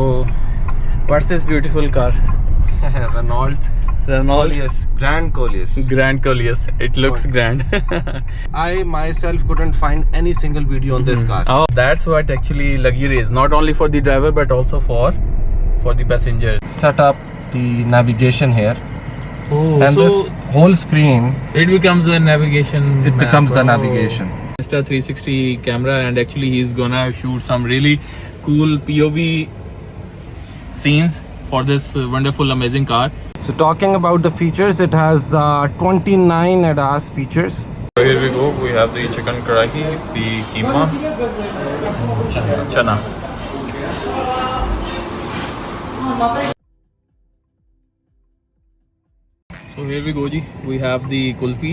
So, what's this beautiful car? Renault Coleus, Grand Coleus. Grand Coleus. It looks grand. I myself couldn't find any single video on this car. Oh, that's what actually luxury is. Not only for the driver but also for the passenger. Set up the navigation here, Oh, and this whole screen, it becomes a navigation. it map. becomes the Oh. navigation. Insta 360 camera, and actually he's gonna shoot some really cool POV scenes for this wonderful, amazing car. So talking about the features, it has 29 ADAS features. So here we go. We have the chicken karahi, the keema, chana. So here we go, ji. We have the kulfi,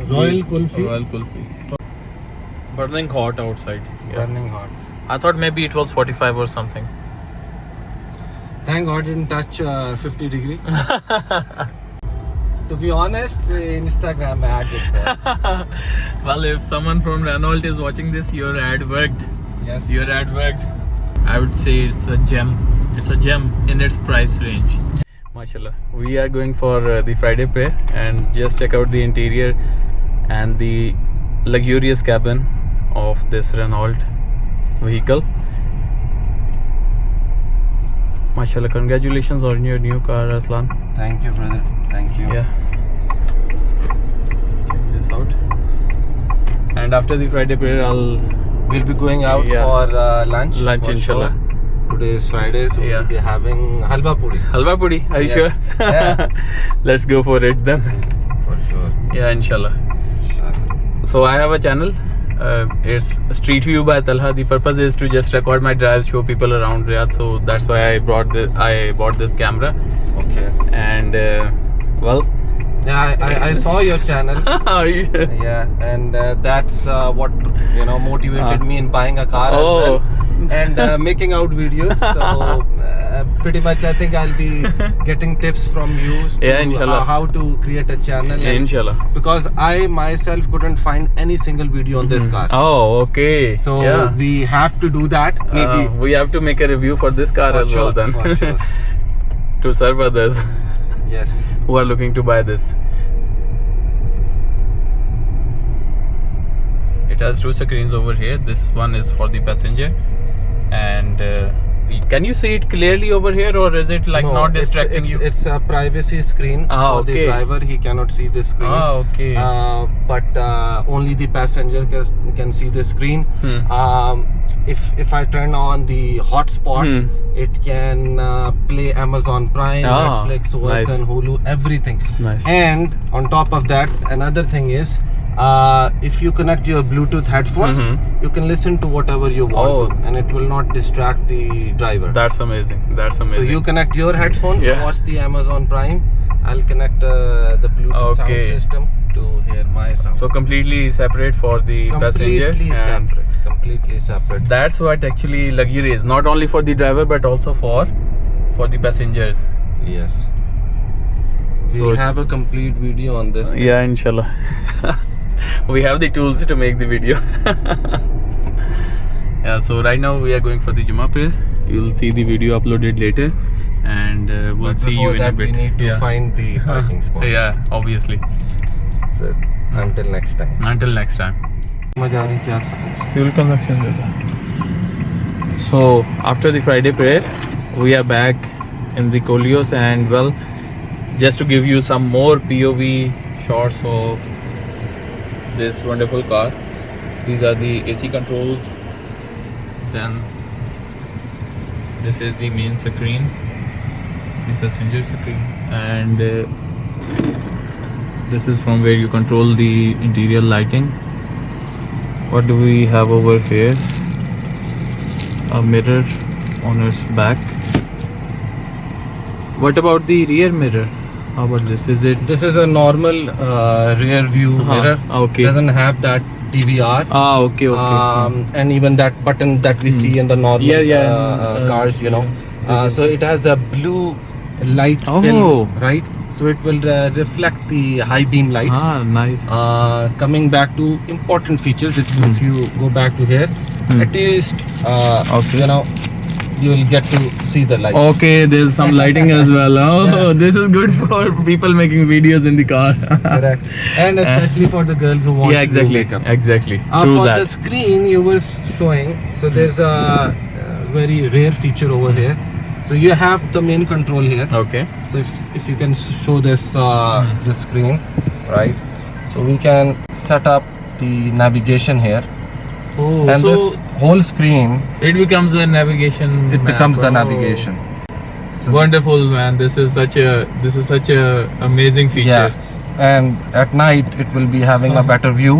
Royal Kulfi. Royal kulfi. Burning hot outside. Yeah. Burning hot. I thought maybe it was 45 or something. Thank God it didn't touch 50 degree. To be honest, Instagram ad it was. Well, if someone from Renault is watching this, your ad worked. Yes. Your ad worked. I would say it's a gem. It's a gem in its price range. Mashallah. We are going for the Friday prayer, and just check out the interior and the luxurious cabin of this Renault vehicle. Mashallah, congratulations on your new car, Aslan. Thank you, brother. Thank you. Yeah. Check this out. And after the Friday prayer, We'll be going out Yeah. for lunch. Lunch, for inshallah. sure. Today is Friday, so Yeah. we'll be having halwa puri. Halwa puri. Are you Yes. sure? Yeah. Let's go for it then. For sure. Yeah, inshallah. So I have a channel. It's Street View by Talha. The purpose is to just record my drives, show people around Riyadh. So that's why I bought this camera. Okay. And well, Yeah, I saw your channel. are you sure? Yeah, and that's what motivated me in buying a car as Oh. well, and making out videos. So pretty much, I think I'll be getting tips from you. Yeah, inshallah. How to create a channel. Yeah, and- inshallah. Because I myself couldn't find any single video on this car. Oh, okay. So yeah. we have to do that. Maybe. We have to make a review for this car For as well sure, then. for sure. To serve others Yes. who are looking to buy this. It has two screens over here. This one is for the passenger, and can you see it clearly over here, or is it like No, not distracting it's, you? It's a privacy screen Ah, for the okay. driver. He cannot see this screen. Ah, okay. But only the passenger can see the screen. If I turn on the hotspot, it can play Amazon Prime, Ah, Netflix, OS, nice. and Hulu, everything. Nice. And on top of that, another thing is, if you connect your Bluetooth headphones, you can listen to whatever you want to, and it will not distract the driver. That's amazing. That's amazing. So you connect your headphones, Yeah. watch the Amazon Prime. I'll connect the Bluetooth Okay. sound system to hear my sound. So completely separate for the passenger. Completely and separate. Completely separate. That's what actually luxury is. Not only for the driver but also for the passengers. Yes. We So- have a complete video on this. Yeah, inshallah. We have the tools to make the video. Yeah, so right now we are going for the Jummah prayer. You'll see the video uploaded later, and we'll But see you before in a that, bit. we need to Yeah. find the parking spot. Yeah, obviously. So, until next time. Until next time. Majari kya sakit? Fuel consumption. So after the Friday prayer, we are back in the Coleus, and well, just to give you some more POV shots of this wonderful car. These are the AC controls. Then this is the main screen, the passenger screen, and this is from where you control the interior lighting. What do we have over here? A mirror on its back. What about the rear mirror? How about this? Is it? This is a normal rear view mirror. Okay. Doesn't have that TVR. Ah, okay, okay. And even that button that we see in the normal cars, so it has a blue light film, right? So it will reflect the high beam lights. Ah, nice. Coming back to important features, if you go back to here, at least you will get to see the light. Okay, there's some lighting as well. Oh, Yeah. this is good for people making videos in the car. Correct. And especially for the girls who want Yeah, to do exactly. makeup. Exactly. True For that. the screen you were showing, so there's a very rare feature over here. So you have the main control here. Okay. So if you can show this this screen, right? So we can set up the navigation here, Oh, and so this whole screen it becomes a navigation. it map. becomes the Oh. navigation. So Wonderful, man. This is such a amazing feature. yeah, and at night it will be having a better view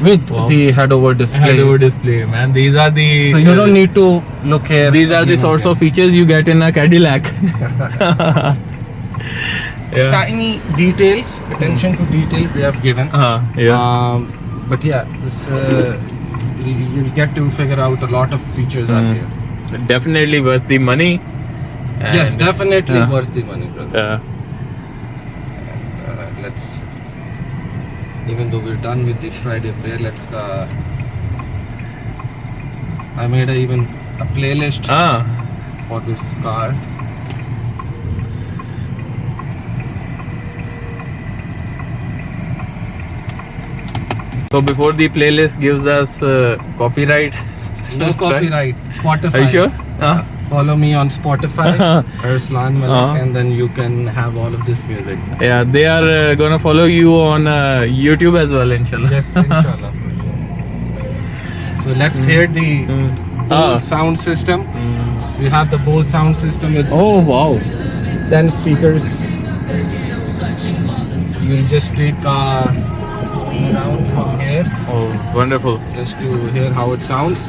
with Wow. the head-over display. Head-over display, man. These are the. So you don't need to look here. These are the again, sorts again. of features you get in a Cadillac. Yeah. Tiny details, attention to details they have given. Yeah. But yeah, this you'll get to figure out a lot of features out here. Definitely worth the money. Yes, And, definitely yeah. worth the money, brother. Let's, even though we're done with the Friday prayer, let's. I made even a playlist for this car. So before the playlist gives us copyright. No copyright. Spotify. Are you sure? Follow me on Spotify, Arslan Malik, and then you can have all of this music. Yeah, they are gonna follow you on YouTube as well, inshallah. Yes, inshallah. For sure. So let's hear the Bose sound system. We have the Bose sound system with Oh wow. 10 speakers. You'll just take around from here Oh, wonderful. just to hear how it sounds.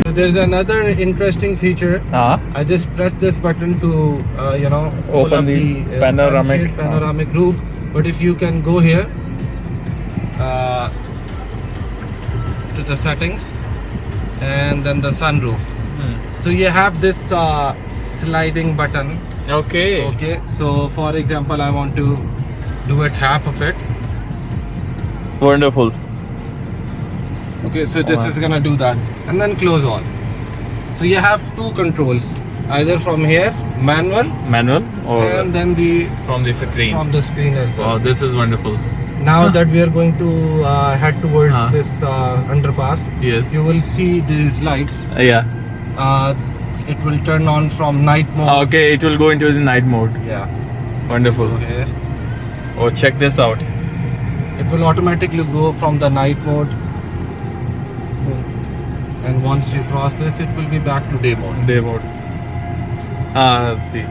So there's another interesting feature. I just press this button to pull Open up the the panoramic. front panoramic roof. But if you can go here to the settings and then the sunroof. So you have this sliding button. Okay. Okay, so for example, I want to do it half of it. Wonderful. Okay, so this is gonna do that, and then close all. So you have two controls, either from here, manual, Manual or and then the from the screen. from the screen as well. Oh, this is wonderful. Now that we are going to head towards Huh. this underpass, Yes. you will see these lights. Yeah. It will turn on from night mode. Okay, it will go into the night mode. Yeah. Wonderful. Okay. Oh, check this out. It will automatically go from the night mode. And once you cross this, it will be back to day mode. Day mode. See.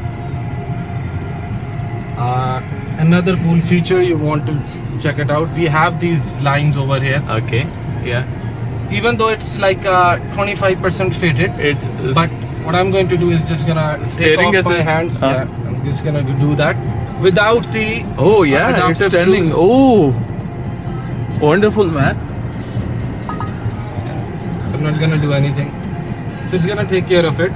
Another cool feature you want to check it out. We have these lines over here. Okay. Yeah. Even though it's like 25% faded, It's but what I'm going to do is just gonna take Steering off my assist. hands. Yeah, I'm just gonna do that without the. Oh yeah, adaptive it's turning. cruise. Oh, wonderful, man. I'm not gonna do anything. So it's gonna take care of it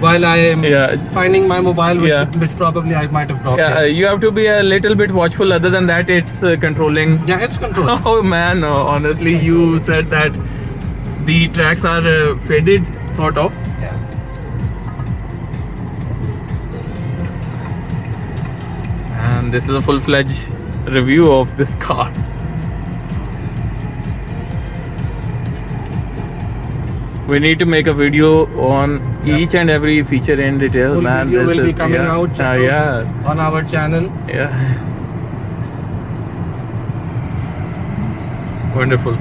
while I am Yeah. finding my mobile, which, Yeah. which probably I might have dropped. Yeah, it. you have to be a little bit watchful. Other than that, it's controlling. Yeah, it's controlled. Oh man, honestly, you said that the tracks are faded, sort of. Yeah. And this is a full-fledged review of this car. We need to make a video on each and every feature in detail, Full man. video This will be is- coming yeah. out, check out Yeah, on our channel. yeah. Wonderful.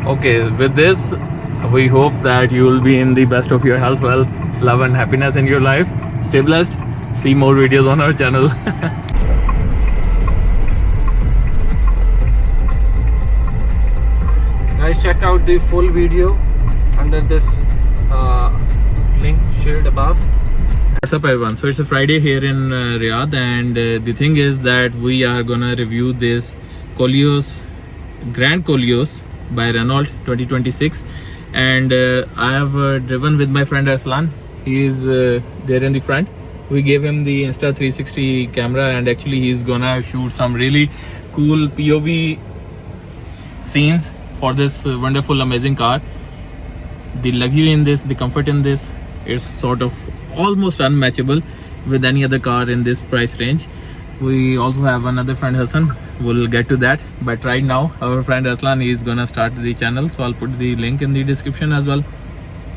Okay, with this, we hope that you will be in the best of your health, wealth, love, and happiness in your life. Stay blessed. See more videos on our channel. Guys, check out the full video under this link shared above. What's up everyone? So it's a Friday here in Riyadh, and the thing is that we are gonna review this Koleos, Grand Koleos by Renault 2026, and I have driven with my friend Arslan. He is there in the front. We gave him the Insta360 camera, and actually he's gonna shoot some really cool POV scenes for this wonderful, amazing car. The luxury in this, the comfort in this, is sort of almost unmatchable with any other car in this price range. We also have another friend, Hassan. We'll get to that, but right now our friend Aslan is gonna start the channel, so I'll put the link in the description as well.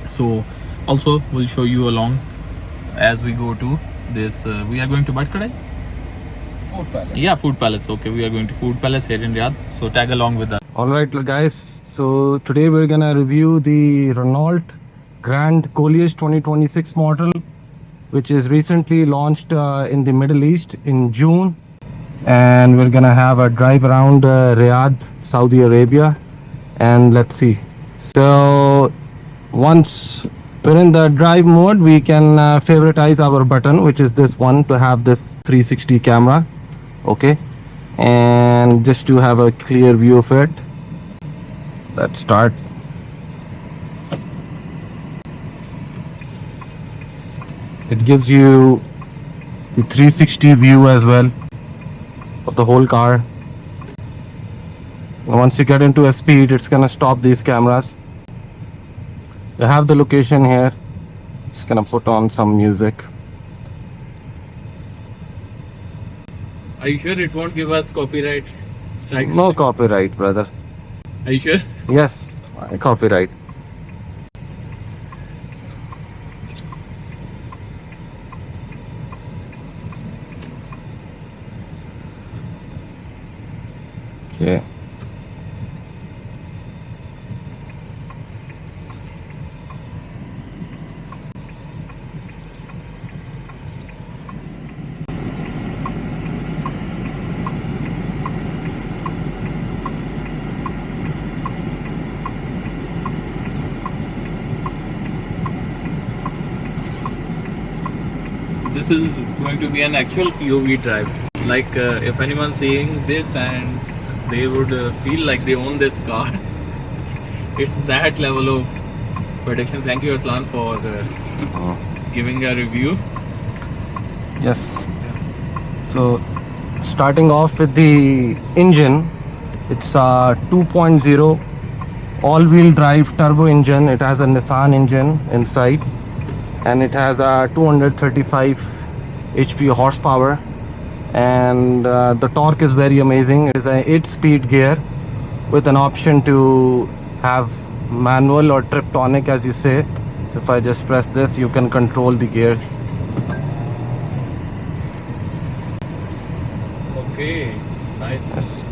So also we'll show you along as we go to this. We are going to Bat Kadai? Food Palace. Yeah, Food Palace. Okay, we are going to Food Palace here in Riyadh, so tag along with us. Alright guys, so today we're gonna review the Renault Grand Koleos 2026 model, which is recently launched in the Middle East in June, and we're gonna have a drive around Riyadh, Saudi Arabia, and let's see. So once we're in the drive mode, we can favoritize our button, which is this one, to have this 360 camera. Okay, and just to have a clear view of it, let's start. It gives you the 360 view as well of the whole car. And once you get into a speed, it's gonna stop these cameras. You have the location here. It's gonna put on some music. Are you sure it won't give us copyright strike? No copyright, brother. Are you sure? Yes, copyright. Okay. This is going to be an actual POV drive. Like if anyone's seeing this and they would feel like they own this car. It's that level of protection. Thank you, Arslan, for giving a review. Yes. So starting off with the engine, it's a 2.0 all-wheel drive turbo engine. It has a Nissan engine inside, and it has a 235 HP horsepower, and the torque is very amazing. It is an 8-speed gear with an option to have manual or triptonic, as you say. So if I just press this, you can control the gear. Okay, nice. Yes.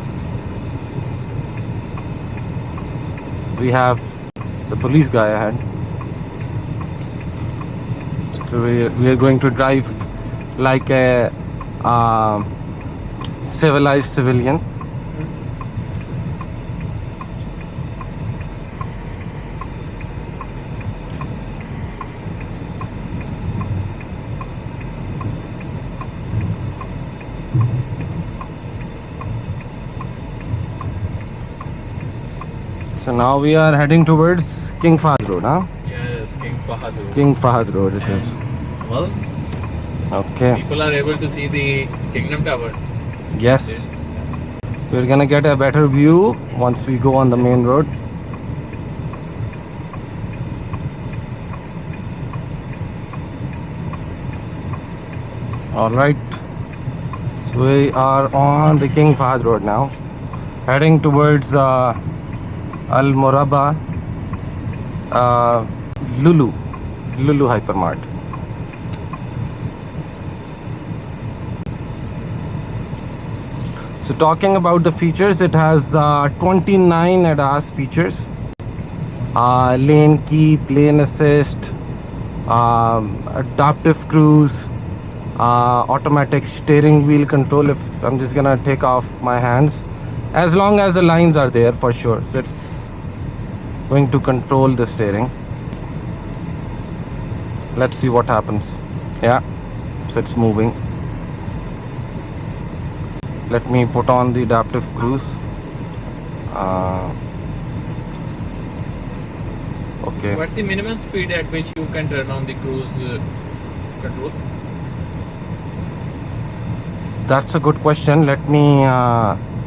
So we have the police guy ahead. So we are going to drive like a civilized civilian. So now we are heading towards King Fahd Road, huh? Yes, King Fahd Road. King Fahd Road it is. Well, Okay. people are able to see the Kingdom Tower. Yes. We're gonna get a better view once we go on the main road. Alright. So we are on the King Fahd Road now, heading towards Al Murabba Lulu Hypermart. So talking about the features, it has 29 ADAS features. Lane keep, lane assist, adaptive cruise, automatic steering wheel control. If I'm just gonna take off my hands, as long as the lines are there, for sure. So it's going to control the steering. Let's see what happens. Yeah, so it's moving. Let me put on the adaptive cruise. Okay. What's the minimum speed at which you can turn on the cruise control? That's a good question. Let me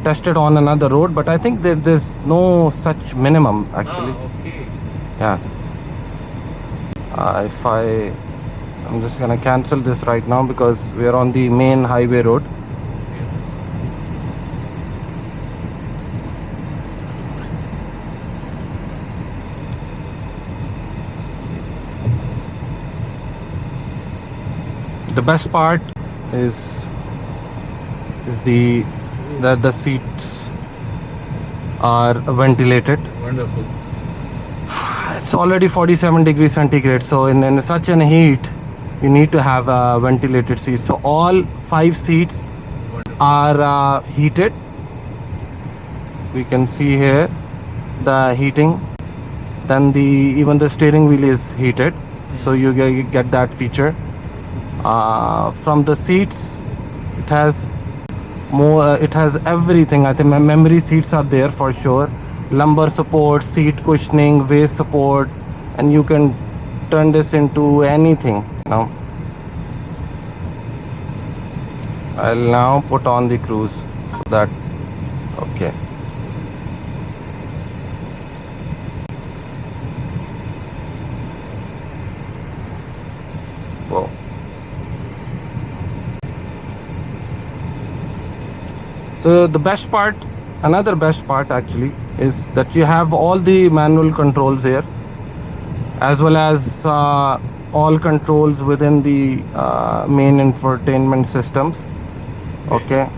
test it on another road, but I think there's no such minimum actually. Ah, okay. Yeah. I'm just gonna cancel this right now because we are on the main highway road. Yes. The best part is the that the seats are ventilated. Wonderful. It's already 47 degrees centigrade, so in such an heat you need to have ventilated seats. So all 5 seats Wonderful. are heated. We can see here the heating. Then even the steering wheel is heated, so you get that feature. From the seats, it has more. It has everything. I think memory seats are there for sure. Lumbar support, seat cushioning, waist support, and you can turn this into anything. Now, I'll now put on the cruise so that okay. Whoa. So the best part, another best part actually, is that you have all the manual controls here, as well as all controls within the main infotainment systems. Okay,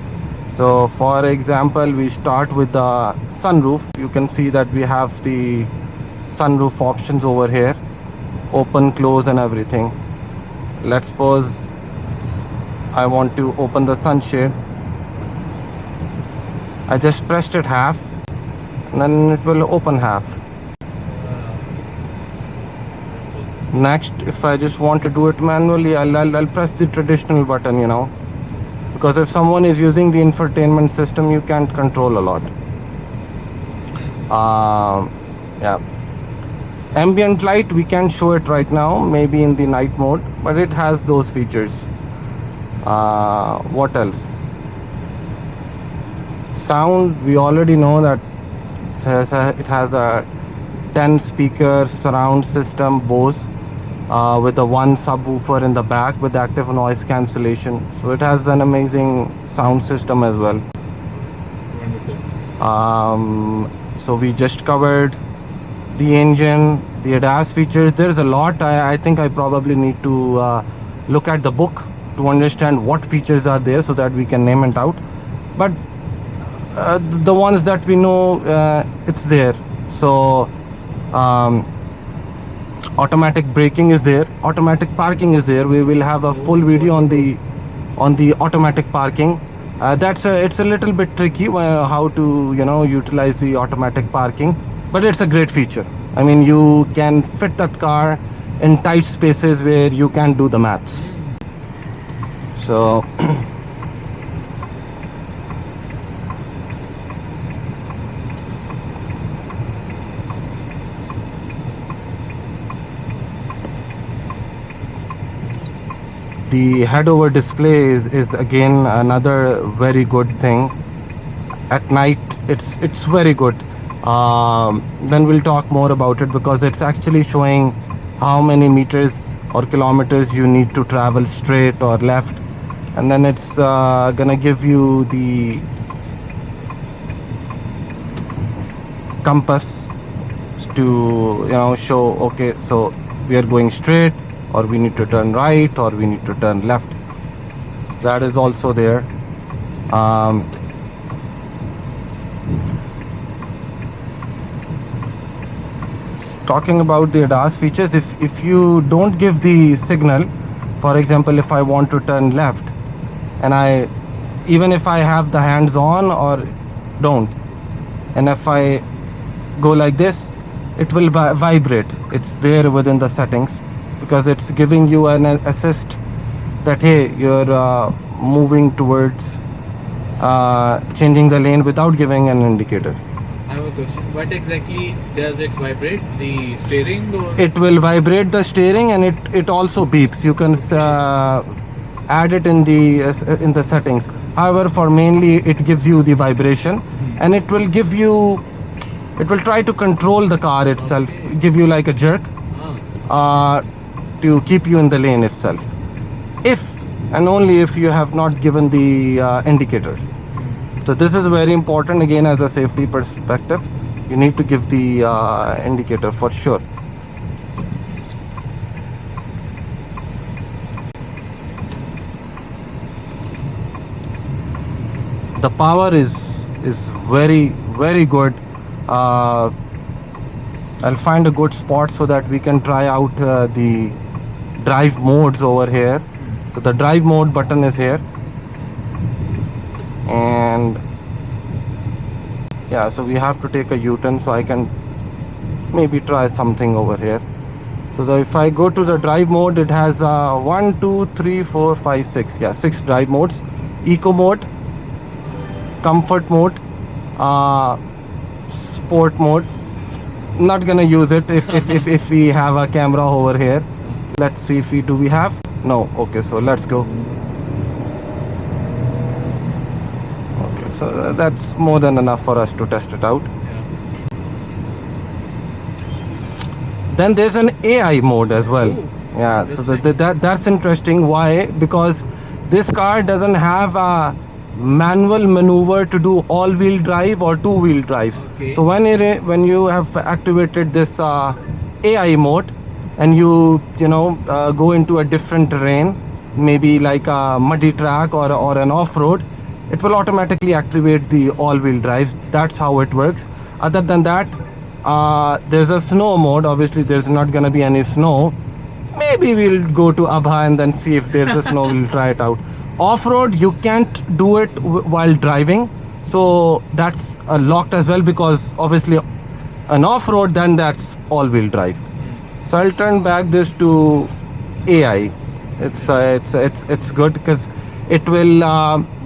so for example, we start with the sunroof. You can see that we have the sunroof options over here, open, close, and everything. Let's suppose I want to open the sunshade. I just pressed it half, and then it will open half. Next, if I just want to do it manually, I'll press the traditional button, you know, because if someone is using the infotainment system, you can't control a lot. Yeah, ambient light, we can't show it right now, maybe in the night mode, but it has those features. What else? Sound, we already know that it has a 10 speaker surround system Bose with a one subwoofer in the back with active noise cancellation, so it has an amazing sound system as well. Wonderful. So we just covered the engine, the ADAS features. There's a lot. I think I probably need to look at the book to understand what features are there so that we can name it out, but the ones that we know, it's there. So automatic braking is there, automatic parking is there. We will have a full video on the automatic parking. It's a little bit tricky how to utilize the automatic parking, but it's a great feature. I mean, you can fit that car in tight spaces where you can't do the maths. So the head over display is again another very good thing. At night it's very good. Then we'll talk more about it because it's actually showing how many meters or kilometers you need to travel straight or left, and then it's gonna give you the compass to show, okay, so we are going straight, or we need to turn right, or we need to turn left. So that is also there. Talking about the ADAS features, if you don't give the signal, for example, if I want to turn left, and even if I have the hands on or don't, and if I go like this, it will vibrate. It's there within the settings because it's giving you an assist that hey, you're moving towards changing the lane without giving an indicator. I have a question. What exactly does it vibrate? The steering or? It will vibrate the steering, and it also beeps. You can add it in the settings. However, for mainly it gives you the vibration, and it will try to control the car itself, give you like a jerk to keep you in the lane itself, if and only if you have not given the indicators. So this is very important. Again, as a safety perspective, you need to give the indicator for sure. The power is very, very good. I'll find a good spot so that we can try out the drive modes over here. So the drive mode button is here, and yeah, so we have to take a U-turn, so I can maybe try something over here. So if I go to the drive mode, it has 1 2 3 4 5 6, yeah, 6 drive modes: eco mode, comfort mode, sport mode. Not gonna use it if we have a camera over here. Let's see if we have. No. Okay, so let's go. Okay, so that's more than enough for us to test it out. Then there's an AI mode as well. Ooh, Yeah, so that's interesting. Why? Because this car doesn't have a manual maneuver to do all-wheel drive or two-wheel drives. Okay. So when you have activated this AI mode, and you go into a different terrain, maybe like a muddy track or an off-road, it will automatically activate the all-wheel drive. That's how it works. Other than that, there's a snow mode. Obviously there's not going to be any snow. Maybe we'll go to Abha and then see if there's a snow. We'll try it out. Off-road, you can't do it while driving, so that's locked as well, because obviously an off-road, then that's all-wheel drive. So I'll turn back this to AI. It's good because it will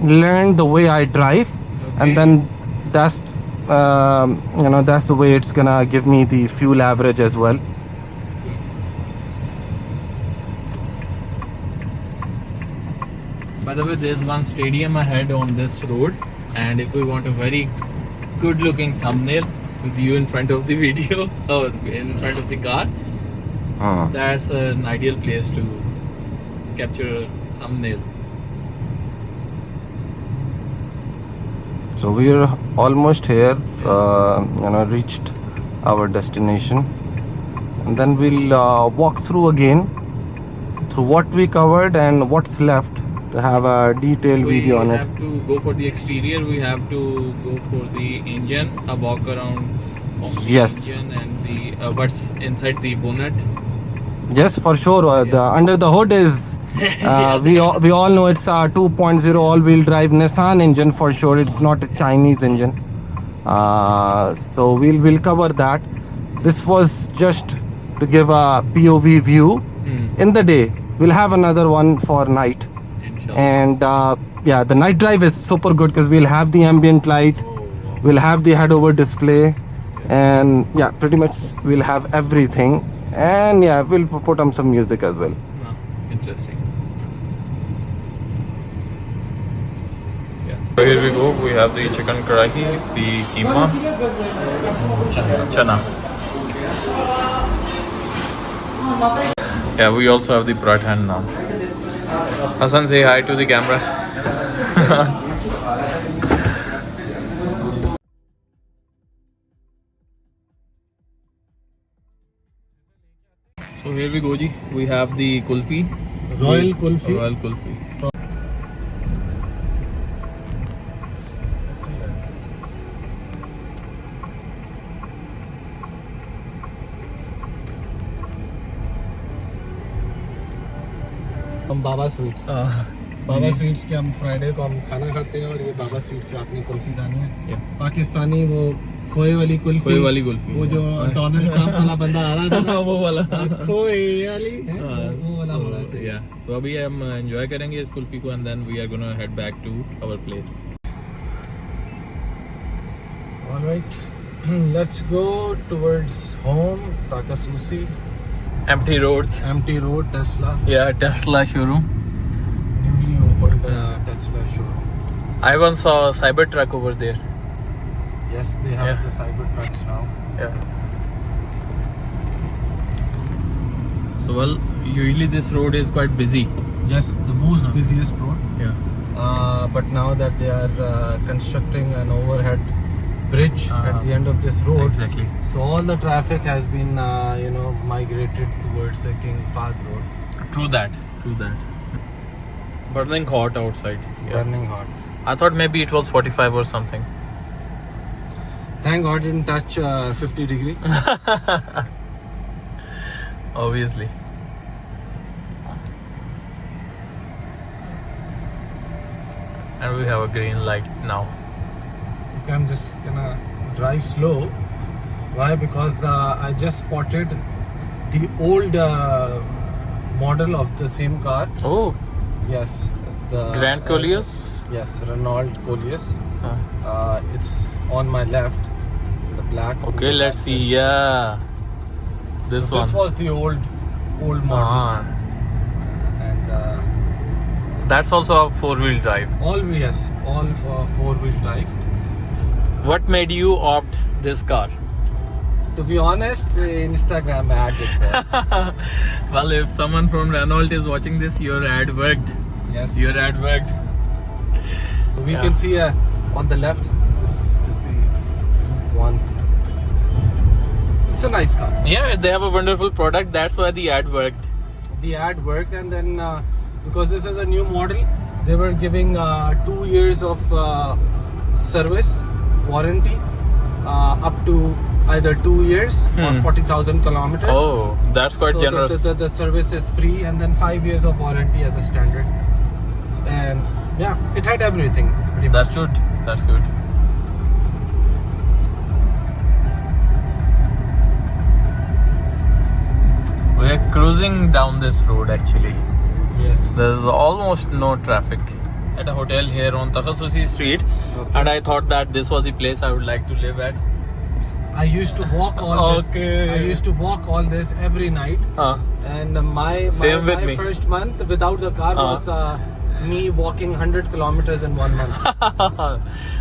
learn the way I drive, and then that's that's the way it's gonna give me the fuel average as well. By the way, there's one stadium ahead on this road, and if we want a very good looking thumbnail with you in front of the video or in front of the car, that's an ideal place to capture a thumbnail. So we are almost here, reached our destination, and then we'll walk through again through what we covered and what's left, to have a detailed video on We it. have to go for the exterior, we have to go for the engine, a walk around of the Yes. engine and the what's inside the bonnet. Yes, for sure. Under the hood is we all know it's a 2.0 all-wheel drive Nissan engine for sure. It's not a Chinese engine. So we'll cover that. This was just to give a POV view in the day. We'll have another one for night. Inshallah. And yeah, the night drive is super good because we'll have the ambient light, we'll have the head-over display, and yeah, pretty much we'll have everything. And yeah, we'll put on some music as well. Ah, interesting. So here we go. We have the chicken karahi, the keema, chana. Yeah, we also have the paratha and naan. Hassan, say hi to the camera. So here we go, ji. We have the kulfi. Royal Kulfi. Royal kulfi. हम बाबा sweets बाबा sweets के हम Friday को हम खाना खाते हैं, और ये बाबा स्वीट्स से आपने कुल्फी खानी है। पाकिस्तानी वो खोए वाली कुल्फी, वो जो डोनाल्ड ट्रम्प वाला बंदा आ रहा था ना, वो वाला खोए वाली है, वो वाला होना चाहिए। Yeah. तो अभी हम enjoy करेंगे इस कुल्फी को and then we are gonna head back to our place. All right, let's go towards home. Takasushi, Empty roads. empty road, Tesla, Yeah, Tesla showroom. newly opened Tesla showroom. I once saw a Cybertruck over there. Yes, they have Yeah. the Cybertrucks now. Yeah. So well, usually this road is quite busy. Yes, the most busiest road. Yeah. But now that they are constructing an overhead bridge at Uh-huh. the end of this road, Exactly. so all the traffic has been, migrated towards the King Fahd Road. True that. True that. Burning hot outside. Yeah. Burning hot. I thought maybe it was 45 or something. Thank God didn't touch 50 degree. Obviously. And we have a green light now. Okay, I'm just gonna drive slow. Why? Because I just spotted the old model of the same car. Oh, Yes, the Grand Coleos. Yes, Renault Coleos. Uh, It's on my left, the black. okay, let's see. Yeah, this So one. This was the old model, Ah, and that's also a four-wheel drive. all for 4-wheel drive. What made you opt this car? To be honest, Instagram ad it was. Well, if someone from Renault is watching this, your ad worked. Yes. Your ad worked. So we Yeah. can see on the left. This is the one. It's a nice car. Yeah, they have a wonderful product. That's why the ad worked. The ad worked, and then because this is a new model, they were giving 2 years of service warranty, up to either 2 years or Hmm. 40,000 kilometers. Oh, that's quite So generous. the service is free, and then 5 years of warranty as a standard. And yeah, it had everything pretty much. That's good. That's good. We are cruising down this road actually. Yes. There's almost no traffic at a hotel here on Takasushi Street, Okay. and I thought that this was the place I would like to live at. I used to walk all Okay. this. I used to walk all this every night, and Same with my me. first month without the car was me walking 100 kilometers in 1 month,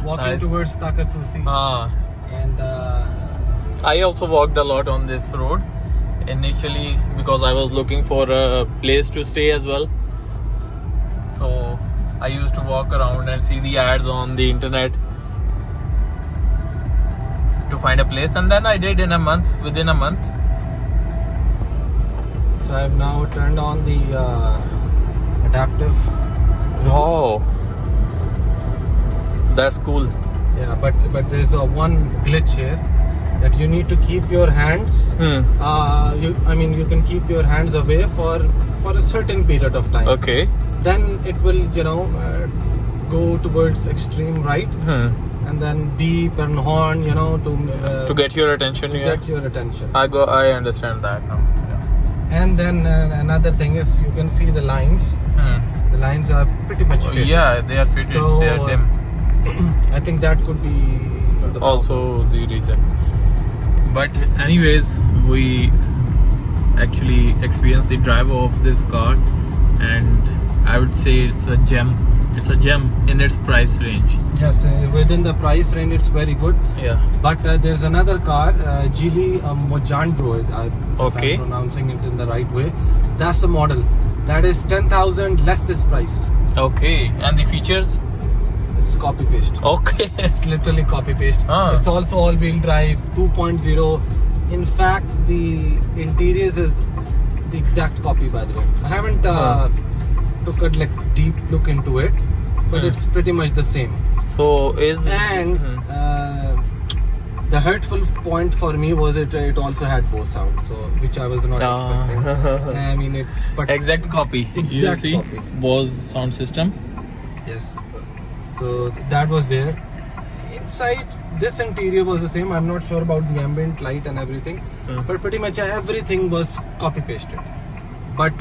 walking Nice. towards Takasushi, and I also walked a lot on this road initially because I was looking for a place to stay as well. So I used to walk around and see the ads on the internet to find a place, and then I did within a month. so I've now turned on the adaptive cruise. Wow, that's cool. Yeah, but there's one glitch here that you need to keep your hands. You can keep your hands away for a certain period of time. Okay. Then it will go towards extreme right, and then beep and horn, To get your attention. to Yeah. get your attention. I understand that now. And then another thing is you can see the lines. The lines are pretty much faded. Yeah, they are fitted. So, they are dim. I think that could be the Also the reason. But anyways, we actually experienced the drive of this car, and I would say it's a gem. It's a gem in its price range. Yes, within the price range, it's very good. Yeah. But there's another car, Geely Mojandro. If Okay. I'm pronouncing it in the right way. That's the model. That is 10,000 less this price. Okay. And the features? It's copy paste. Okay. It's literally copy paste. Ah. It's also all-wheel drive 2.0. In fact, the interiors is the exact copy. By the way, I haven't took a deep look into it, but it's pretty much the same. So is And the hurtful point for me was it also had Bose sound, so which I was not expecting. I mean it, but exact copy. Exact you see? copy. Bose sound system. yes. So that was there. Inside, this interior was the same. I'm not sure about the ambient light and everything, but pretty much everything was copy pasted. But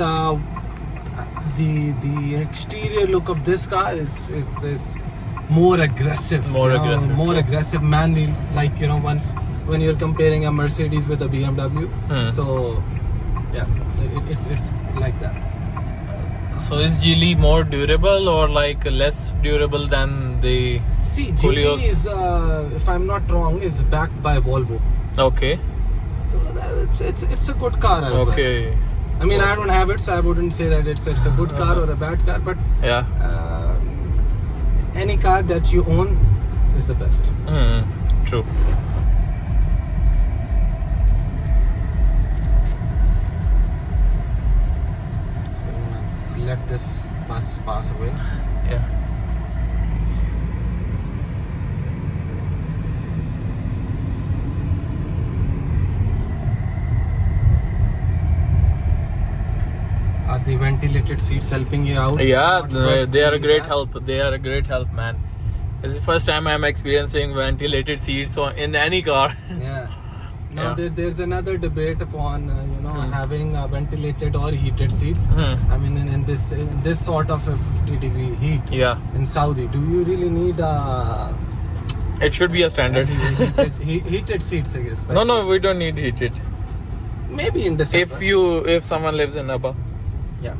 the exterior look of this car is more aggressive. More you know, aggressive, more true. aggressive, manly. Like, you know, once when you're comparing a Mercedes with a BMW. So yeah, it's like that. So is Geely more durable or like less durable than the See, Koleos? Geely is, if I'm not wrong, is backed by Volvo. Okay. So it's a good car as well. Okay. I mean, I don't have it, so I wouldn't say that it's a good car or a bad car, but Yeah. any car that you own is the best. True. Let this bus pass away. Yeah. Are the ventilated seats helping you out? Yeah, Not sweat they are a great yeah? help. They are a great help, man. It's the first time I'm experiencing ventilated seats in any car. Yeah. Now Yeah. there's another debate upon having ventilated or heated seats. I mean, in this sort of a 50-degree heat Yeah, in Saudi, do you really need it should be a standard. heated seats? I guess. No, we don't need heated. Maybe in December. If someone lives in Nabha. Yeah.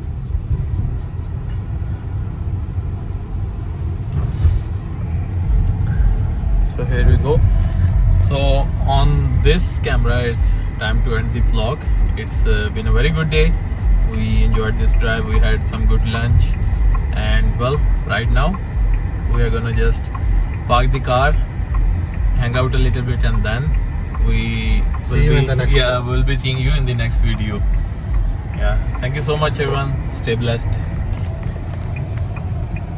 So here we go. So on this camera, it's time to end the vlog. It's been a very good day. We enjoyed this drive. We had some good lunch, and well, right now we are gonna just park the car, hang out a little bit, and then we See you in the next yeah video. we'll be seeing you in the next video. Yeah, thank you so much, everyone. Stay blessed.